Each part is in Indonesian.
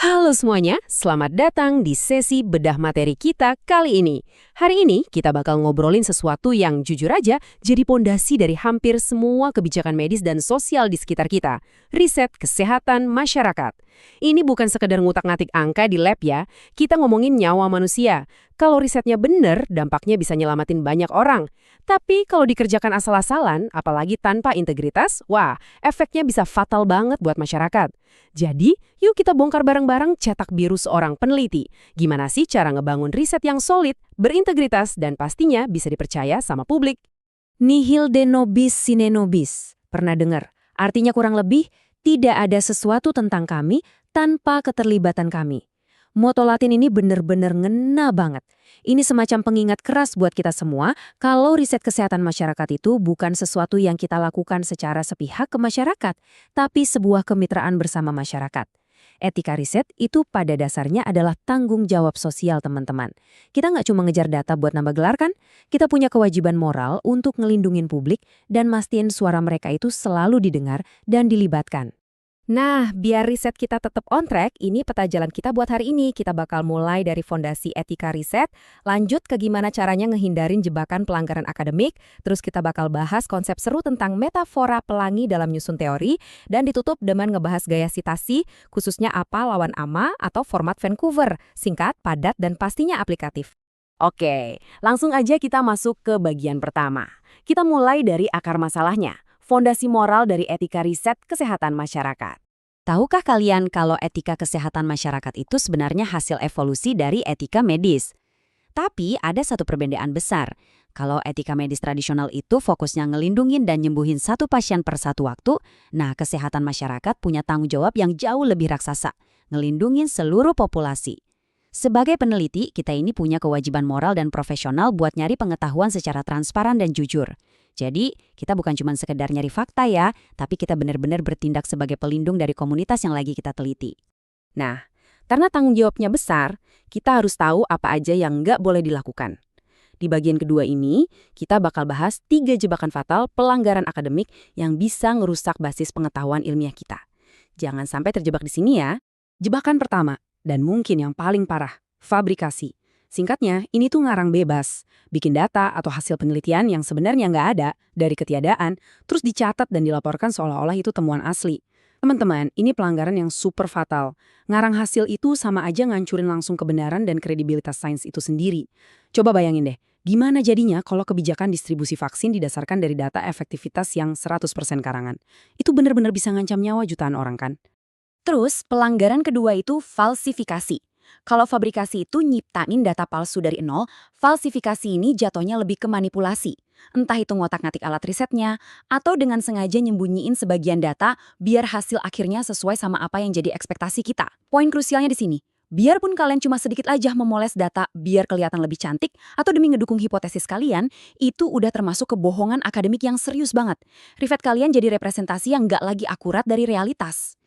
Halo semuanya, selamat datang di sesi bedah materi kita kali ini. Hari ini kita bakal ngobrolin sesuatu yang jujur aja jadi pondasi dari hampir semua kebijakan medis dan sosial di sekitar kita. Riset kesehatan masyarakat. Ini bukan sekedar ngutak-ngatik angka di lab ya, kita ngomongin nyawa manusia. Kalau risetnya bener, dampaknya bisa nyelamatin banyak orang. Tapi kalau dikerjakan asal-asalan, apalagi tanpa integritas, wah, efeknya bisa fatal banget buat masyarakat. Jadi, yuk kita bongkar bareng-bareng cetak biru seorang peneliti. Gimana sih cara ngebangun riset yang solid, berintegritas, dan pastinya bisa dipercaya sama publik? Nihil de nobis sine nobis. Pernah dengar? Artinya kurang lebih, tidak ada sesuatu tentang kami tanpa keterlibatan kami. Moto Latin ini benar-benar ngena banget. Ini semacam pengingat keras buat kita semua kalau riset kesehatan masyarakat itu bukan sesuatu yang kita lakukan secara sepihak ke masyarakat, tapi sebuah kemitraan bersama masyarakat. Etika riset itu pada dasarnya adalah tanggung jawab sosial teman-teman. Kita nggak cuma ngejar data buat nambah gelar kan? Kita punya kewajiban moral untuk ngelindungin publik dan mastiin suara mereka itu selalu didengar dan dilibatkan. Nah, biar riset kita tetap on track, ini peta jalan kita buat hari ini. Kita bakal mulai dari fondasi etika riset, lanjut ke gimana caranya ngehindarin jebakan pelanggaran akademik, terus kita bakal bahas konsep seru tentang metafora pelangi dalam nyusun teori, dan ditutup dengan ngebahas gaya sitasi, khususnya apa lawan ama atau format Vancouver, singkat, padat, dan pastinya aplikatif. Oke, langsung aja kita masuk ke bagian pertama. Kita mulai dari akar masalahnya. Fondasi moral dari etika riset kesehatan masyarakat. Tahukah kalian kalau etika kesehatan masyarakat itu sebenarnya hasil evolusi dari etika medis? Tapi ada satu perbedaan besar. Kalau etika medis tradisional itu fokusnya ngelindungin dan nyembuhin satu pasien per satu waktu, nah kesehatan masyarakat punya tanggung jawab yang jauh lebih raksasa, ngelindungin seluruh populasi. Sebagai peneliti, kita ini punya kewajiban moral dan profesional buat nyari pengetahuan secara transparan dan jujur. Jadi, kita bukan cuma sekedar nyari fakta ya, tapi kita benar-benar bertindak sebagai pelindung dari komunitas yang lagi kita teliti. Nah, karena tanggung jawabnya besar, kita harus tahu apa aja yang nggak boleh dilakukan. Di bagian kedua ini, kita bakal bahas 3 jebakan fatal pelanggaran akademik yang bisa ngerusak basis pengetahuan ilmiah kita. Jangan sampai terjebak di sini ya. Jebakan pertama, dan mungkin yang paling parah, fabrikasi. Singkatnya, ini tuh ngarang bebas, bikin data atau hasil penelitian yang sebenarnya nggak ada dari ketiadaan, terus dicatat dan dilaporkan seolah-olah itu temuan asli. Teman-teman, ini pelanggaran yang super fatal. Ngarang hasil itu sama aja ngancurin langsung kebenaran dan kredibilitas sains itu sendiri. Coba bayangin deh, gimana jadinya kalau kebijakan distribusi vaksin didasarkan dari data efektivitas yang 100% karangan? Itu benar-benar bisa ngancam nyawa jutaan orang kan? Terus, pelanggaran kedua itu falsifikasi. Kalau fabrikasi itu nyiptain data palsu dari nol, falsifikasi ini jatuhnya lebih ke manipulasi. Entah itu ngotak-ngatik alat risetnya, atau dengan sengaja nyembunyiin sebagian data biar hasil akhirnya sesuai sama apa yang jadi ekspektasi kita. Poin krusialnya di sini, biarpun kalian cuma sedikit aja memoles data biar kelihatan lebih cantik, atau demi ngedukung hipotesis kalian, itu udah termasuk kebohongan akademik yang serius banget. Riset kalian jadi representasi yang nggak lagi akurat dari realitas.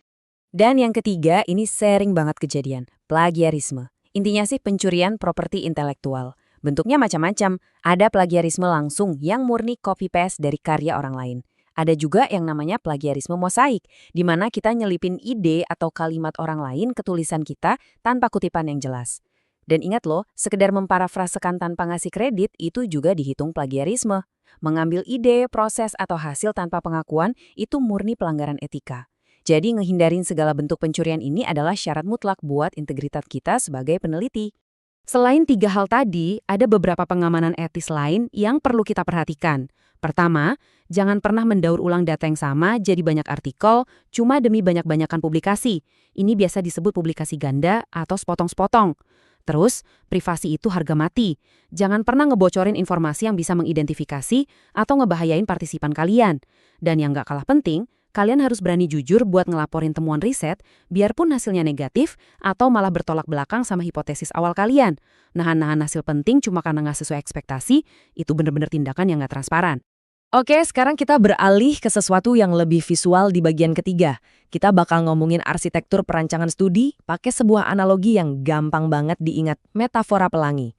Dan yang ketiga, ini sering banget kejadian, plagiarisme. Intinya sih pencurian properti intelektual. Bentuknya macam-macam, ada plagiarisme langsung yang murni copy-paste dari karya orang lain. Ada juga yang namanya plagiarisme mosaik, di mana kita nyelipin ide atau kalimat orang lain ke tulisan kita tanpa kutipan yang jelas. Dan ingat loh, sekedar memparafrasekan tanpa ngasih kredit itu juga dihitung plagiarisme. Mengambil ide, proses, atau hasil tanpa pengakuan itu murni pelanggaran etika. Jadi ngehindarin segala bentuk pencurian ini adalah syarat mutlak buat integritas kita sebagai peneliti. Selain 3 hal tadi, ada beberapa pengamanan etis lain yang perlu kita perhatikan. Pertama, jangan pernah mendaur ulang data yang sama jadi banyak artikel cuma demi banyak-banyakan publikasi. Ini biasa disebut publikasi ganda atau sepotong-sepotong. Terus, privasi itu harga mati. Jangan pernah ngebocorin informasi yang bisa mengidentifikasi atau ngebahayain partisipan kalian. Dan yang gak kalah penting, kalian harus berani jujur buat ngelaporin temuan riset, biarpun hasilnya negatif atau malah bertolak belakang sama hipotesis awal kalian. Nahan-nahan hasil penting cuma karena nggak sesuai ekspektasi, itu benar-benar tindakan yang nggak transparan. Oke, sekarang kita beralih ke sesuatu yang lebih visual di bagian ketiga. Kita bakal ngomongin arsitektur perancangan studi pakai sebuah analogi yang gampang banget diingat, metafora pelangi.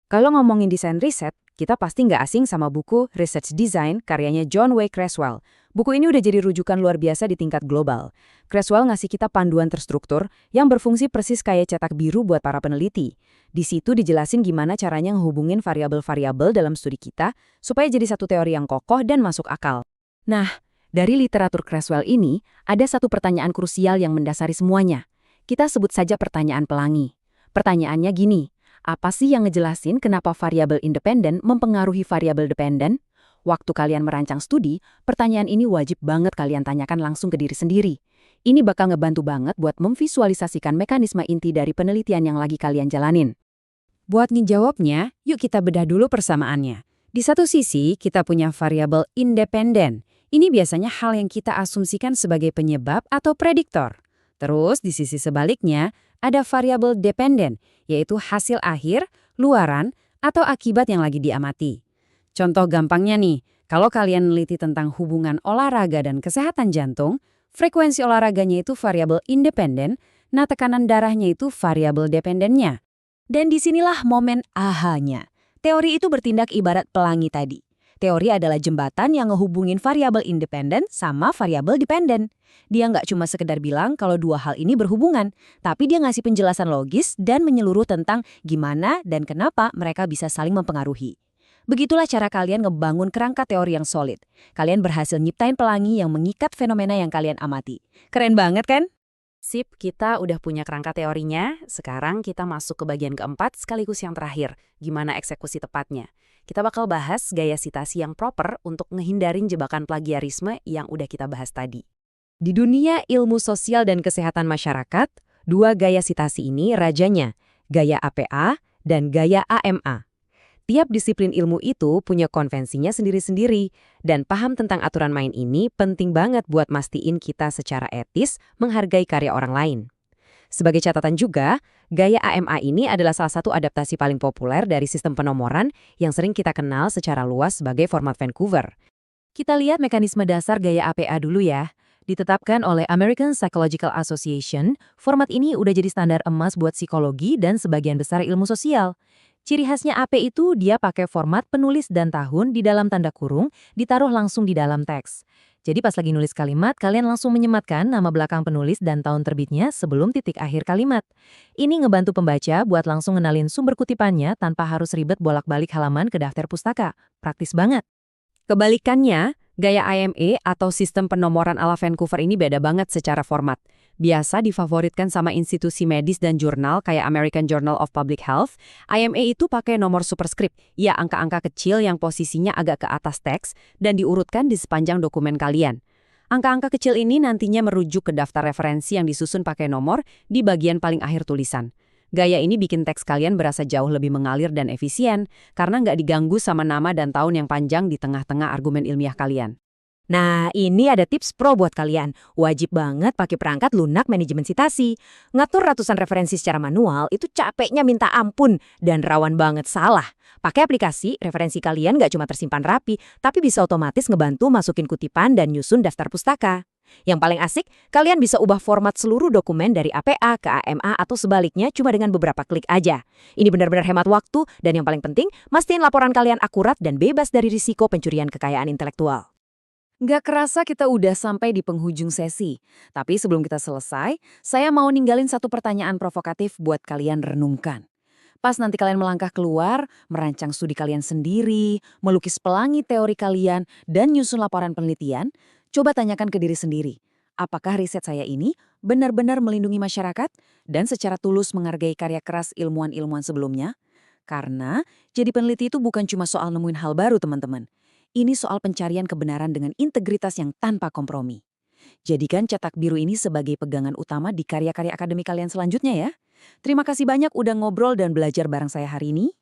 Kalau ngomongin desain riset, Kita pasti nggak asing sama buku Research Design karyanya John W. Creswell. Buku ini udah jadi rujukan luar biasa di tingkat global. Creswell ngasih kita panduan terstruktur yang berfungsi persis kayak cetak biru buat para peneliti. Di situ dijelasin gimana caranya ngehubungin variabel-variabel dalam studi kita supaya jadi satu teori yang kokoh dan masuk akal. Nah, dari literatur Creswell ini, ada satu pertanyaan krusial yang mendasari semuanya. Kita sebut saja pertanyaan pelangi. Pertanyaannya gini, apa sih yang ngejelasin kenapa variabel independen mempengaruhi variabel dependen? Waktu kalian merancang studi, pertanyaan ini wajib banget kalian tanyakan langsung ke diri sendiri. Ini bakal ngebantu banget buat memvisualisasikan mekanisme inti dari penelitian yang lagi kalian jalanin. Buat ngejawabnya, yuk kita bedah dulu persamaannya. Di satu sisi, kita punya variabel independen. Ini biasanya hal yang kita asumsikan sebagai penyebab atau prediktor. Terus, di sisi sebaliknya, ada variabel dependen, yaitu hasil akhir, luaran, atau akibat yang lagi diamati. Contoh gampangnya nih, kalau kalian meneliti tentang hubungan olahraga dan kesehatan jantung, frekuensi olahraganya itu variabel independen, nah tekanan darahnya itu variabel dependennya. Dan disinilah momen ahanya. Teori itu bertindak ibarat pelangi tadi. Teori adalah jembatan yang ngehubungin variabel independen sama variabel dependen. Dia nggak cuma sekedar bilang kalau dua hal ini berhubungan, tapi dia ngasih penjelasan logis dan menyeluruh tentang gimana dan kenapa mereka bisa saling mempengaruhi. Begitulah cara kalian ngebangun kerangka teori yang solid. Kalian berhasil nyiptain pelangi yang mengikat fenomena yang kalian amati. Keren banget kan? Sip, kita udah punya kerangka teorinya. Sekarang kita masuk ke bagian keempat sekaligus yang terakhir. Gimana eksekusi tepatnya? Kita bakal bahas gaya sitasi yang proper untuk ngehindarin jebakan plagiarisme yang udah kita bahas tadi. Di dunia ilmu sosial dan kesehatan masyarakat, dua gaya sitasi ini rajanya, gaya APA dan gaya AMA. Tiap disiplin ilmu itu punya konvensinya sendiri-sendiri, dan paham tentang aturan main ini penting banget buat mastiin kita secara etis menghargai karya orang lain. Sebagai catatan juga, gaya AMA ini adalah salah satu adaptasi paling populer dari sistem penomoran yang sering kita kenal secara luas sebagai format Vancouver. Kita lihat mekanisme dasar gaya APA dulu ya. Ditetapkan oleh American Psychological Association, format ini udah jadi standar emas buat psikologi dan sebagian besar ilmu sosial. Ciri khasnya AP itu dia pakai format penulis dan tahun di dalam tanda kurung, ditaruh langsung di dalam teks. Jadi pas lagi nulis kalimat, kalian langsung menyematkan nama belakang penulis dan tahun terbitnya sebelum titik akhir kalimat. Ini ngebantu pembaca buat langsung ngenalin sumber kutipannya tanpa harus ribet bolak-balik halaman ke daftar pustaka. Praktis banget. Kebalikannya, gaya IMA atau sistem penomoran ala Vancouver ini beda banget secara format. Biasa difavoritkan sama institusi medis dan jurnal kayak American Journal of Public Health. IMA itu pakai nomor superscript, ya angka-angka kecil yang posisinya agak ke atas teks dan diurutkan di sepanjang dokumen kalian. Angka-angka kecil ini nantinya merujuk ke daftar referensi yang disusun pakai nomor di bagian paling akhir tulisan. Gaya ini bikin teks kalian berasa jauh lebih mengalir dan efisien karena nggak diganggu sama nama dan tahun yang panjang di tengah-tengah argumen ilmiah kalian. Nah, ini ada tips pro buat kalian. Wajib banget pakai perangkat lunak manajemen sitasi. Ngatur ratusan referensi secara manual itu capeknya minta ampun dan rawan banget salah. Pakai aplikasi, referensi kalian nggak cuma tersimpan rapi, tapi bisa otomatis ngebantu masukin kutipan dan nyusun daftar pustaka. Yang paling asik, kalian bisa ubah format seluruh dokumen dari APA ke AMA atau sebaliknya cuma dengan beberapa klik aja. Ini benar-benar hemat waktu dan yang paling penting, mastiin laporan kalian akurat dan bebas dari risiko pencurian kekayaan intelektual. Nggak kerasa kita udah sampai di penghujung sesi. Tapi sebelum kita selesai, saya mau ninggalin satu pertanyaan provokatif buat kalian renungkan. Pas nanti kalian melangkah keluar, merancang studi kalian sendiri, melukis pelangi teori kalian, dan nyusun laporan penelitian, coba tanyakan ke diri sendiri. Apakah riset saya ini benar-benar melindungi masyarakat dan secara tulus menghargai karya keras ilmuwan-ilmuwan sebelumnya? Karena jadi peneliti itu bukan cuma soal nemuin hal baru, teman-teman. Ini soal pencarian kebenaran dengan integritas yang tanpa kompromi. Jadikan cetak biru ini sebagai pegangan utama di karya-karya akademik kalian selanjutnya ya. Terima kasih banyak udah ngobrol dan belajar bareng saya hari ini.